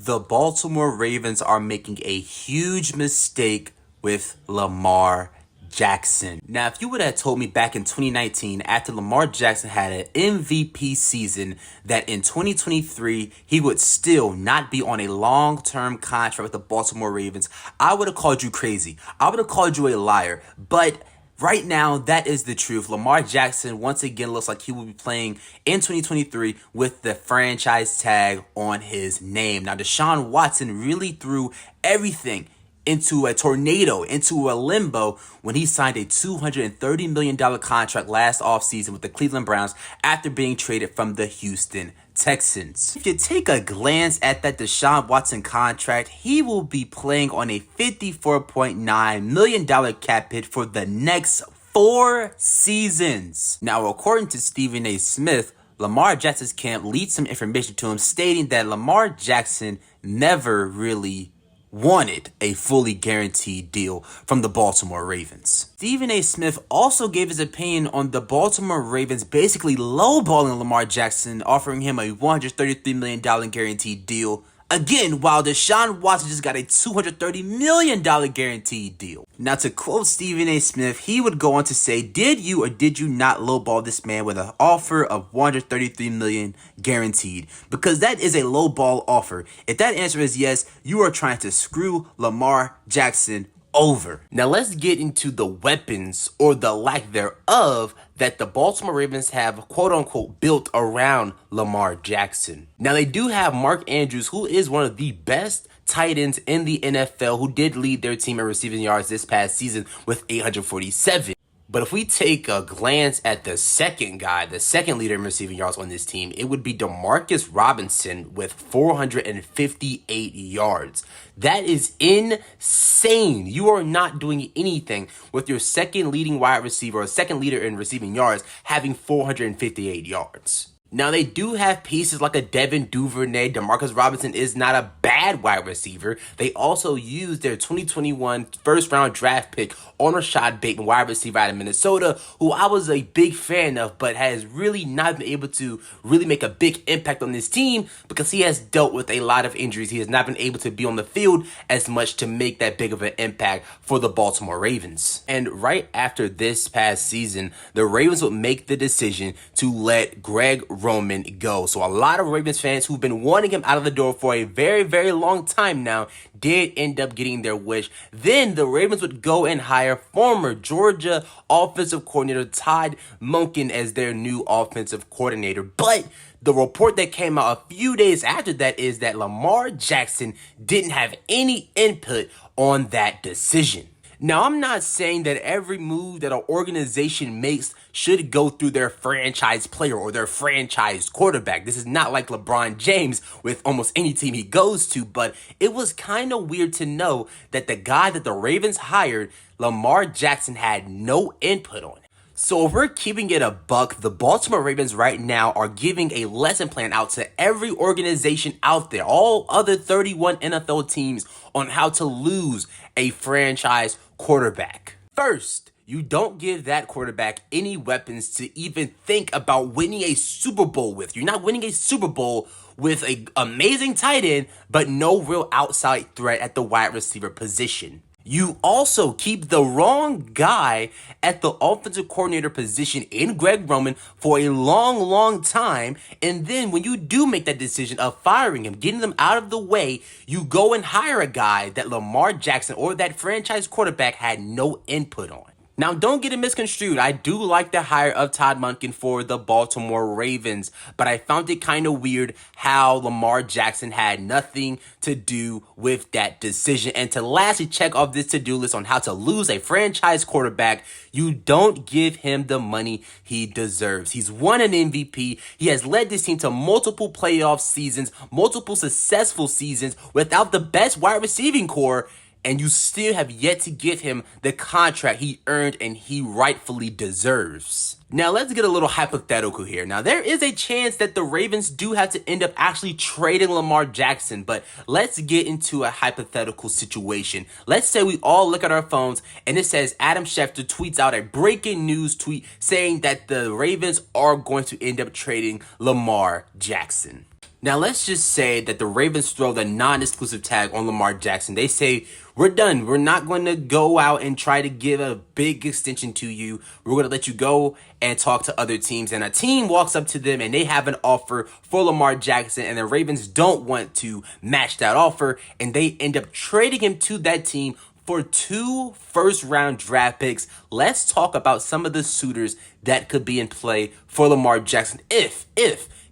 The Baltimore Ravens are making a huge mistake with Lamar Jackson. Now, if you would have told me back in 2019, after Lamar Jackson had an MVP season, that in 2023, he would still not be on a long-term contract with the Baltimore Ravens, I would have called you crazy. I would have called you a liar. But right now, that is the truth. Lamar Jackson, once again, looks like he will be playing in 2023 with the franchise tag on his name. Now, Deshaun Watson really threw everything into a tornado, into a limbo, when he signed a $230 million contract last offseason with the Cleveland Browns after being traded from the Houston Texans. If you take a glance at that Deshaun Watson contract, he will be playing on a $54.9 million cap hit for the next 4 seasons. Now, according to Stephen A. Smith, Lamar Jackson's camp leaked some information to him stating that Lamar Jackson never really wanted a fully guaranteed deal from the Baltimore Ravens. Stephen A. Smith also gave his opinion on the Baltimore Ravens basically lowballing Lamar Jackson, offering him a $133 million guaranteed deal. Again, while Deshaun Watson just got a $230 million guaranteed deal. Now, to quote Stephen A. Smith, he would go on to say, "Did you or did you not lowball this man with an offer of $133 million guaranteed? Because that is a lowball offer. If that answer is yes, you are trying to screw Lamar Jackson over." Now, let's get into the weapons, or the lack thereof, that the Baltimore Ravens have quote-unquote built around Lamar Jackson. Now, they do have Mark Andrews, who is one of the best tight ends in the NFL, who did lead their team in receiving yards this past season with 847. But if we take a glance at the second guy, the second leader in receiving yards on this team, it would be Demarcus Robinson with 458 yards. That is insane. You are not doing anything with your second leading wide receiver, or second leader in receiving yards, having 458 yards. Now, they do have pieces like a Devin Duvernay. Demarcus Robinson is not a bad wide receiver. They also used their 2021 first-round draft pick on Rashad Bateman, wide receiver out of Minnesota, who I was a big fan of, but has really not been able to really make a big impact on this team because he has dealt with a lot of injuries. He has not been able to be on the field as much to make that big of an impact for the Baltimore Ravens. And right after this past season, the Ravens would make the decision to let Greg Roman go. So a lot of Ravens fans who've been wanting him out of the door for a very, very long time now did end up getting their wish. Then the Ravens would go and hire former Georgia offensive coordinator Todd Monken as their new offensive coordinator. But the report that came out a few days after that is that Lamar Jackson didn't have any input on that decision. Now, I'm not saying that every move that an organization makes should go through their franchise player or their franchise quarterback. This is not like LeBron James with almost any team he goes to, but it was kind of weird to know that the guy that the Ravens hired, Lamar Jackson, had no input on it. So if we're keeping it a buck, the Baltimore Ravens right now are giving a lesson plan out to every organization out there, all other 31 NFL teams, on how to lose a franchise quarterback. First, you don't give that quarterback any weapons to even think about winning a Super Bowl with. You're not winning a Super Bowl with an amazing tight end, but no real outside threat at the wide receiver position. You also keep the wrong guy at the offensive coordinator position in Greg Roman for a long, long time. And then when you do make that decision of firing him, getting them out of the way, you go and hire a guy that Lamar Jackson or that franchise quarterback had no input on. Now, don't get it misconstrued. I do like the hire of Todd Monken for the Baltimore Ravens, but I found it kind of weird how Lamar Jackson had nothing to do with that decision. And to lastly check off this to-do list on how to lose a franchise quarterback, you don't give him the money he deserves. He's won an MVP. He has led this team to multiple playoff seasons, multiple successful seasons without the best wide receiving core, and you still have yet to give him the contract he earned and he rightfully deserves. Now, let's get a little hypothetical here. Now, there is a chance that the Ravens do have to end up actually trading Lamar Jackson, but let's get into a hypothetical situation. Let's say we all look at our phones and it says Adam Schefter tweets out a breaking news tweet saying that the Ravens are going to end up trading Lamar Jackson. Now, let's just say that the Ravens throw the non-exclusive tag on Lamar Jackson. They say, we're done. We're not going to go out and try to give a big extension to you. We're going to let you go and talk to other teams. And a team walks up to them and they have an offer for Lamar Jackson, and the Ravens don't want to match that offer, and they end up trading him to that team for 2 first-round draft picks. Let's talk about some of the suitors that could be in play for Lamar Jackson if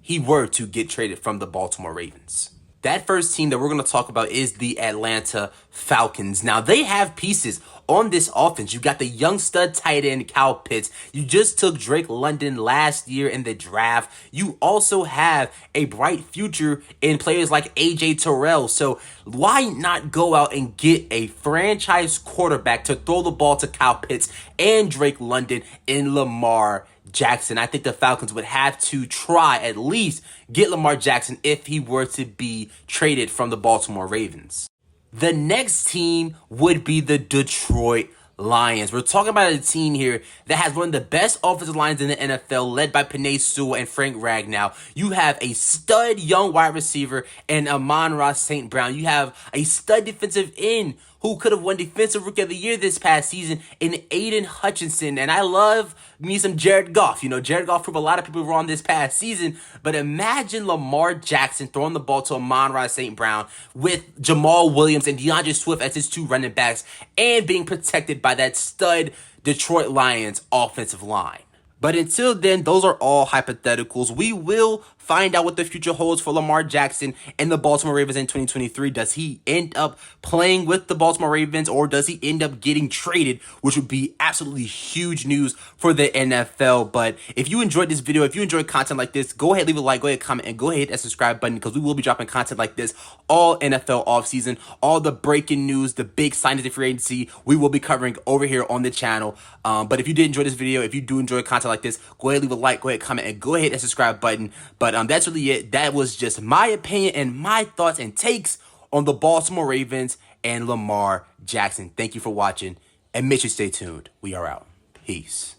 he were to get traded from the Baltimore Ravens. That first team that we're going to talk about is the Atlanta Falcons. Now, they have pieces on this offense. You got the young stud tight end, Kyle Pitts. You just took Drake London last year in the draft. You also have a bright future in players like A.J. Terrell. So why not go out and get a franchise quarterback to throw the ball to Kyle Pitts and Drake London in Lamar Jackson? I think the Falcons would have to try at least get Lamar Jackson if he were to be traded from the Baltimore Ravens. The next team would be the Detroit Lions. We're talking about a team here that has one of the best offensive lines in the NFL, led by Penei Sewell and Frank Ragnow. You have a stud young wide receiver in Amon-Ra St. Brown. You have a stud defensive end who could have won Defensive Rookie of the Year this past season in Aiden Hutchinson. And I love me some Jared Goff. You know, Jared Goff proved a lot of people wrong this past season. But imagine Lamar Jackson throwing the ball to Amon-Ra St. Brown with Jamal Williams and DeAndre Swift as his 2 running backs, and being protected by that stud Detroit Lions offensive line. But until then, those are all hypotheticals. We will find out what the future holds for Lamar Jackson and the Baltimore Ravens in 2023. Does he end up playing with the Baltimore Ravens, or does he end up getting traded, which would be absolutely huge news for the NFL. But if you enjoyed this video, if you enjoyed content like this, go ahead, leave a like, go ahead, comment, and go ahead hit that subscribe button, because we will be dropping content like this all NFL offseason. All the breaking news, the big signings of free agency, we will be covering over here on the channel. But if you did enjoy this video, if you do enjoy content like this, go ahead, leave a like, go ahead, comment, and go ahead hit that subscribe button. But that's really it. That was just my opinion and my thoughts and takes on the Baltimore Ravens and Lamar Jackson. Thank you for watching, and make sure you stay tuned. We are out. Peace.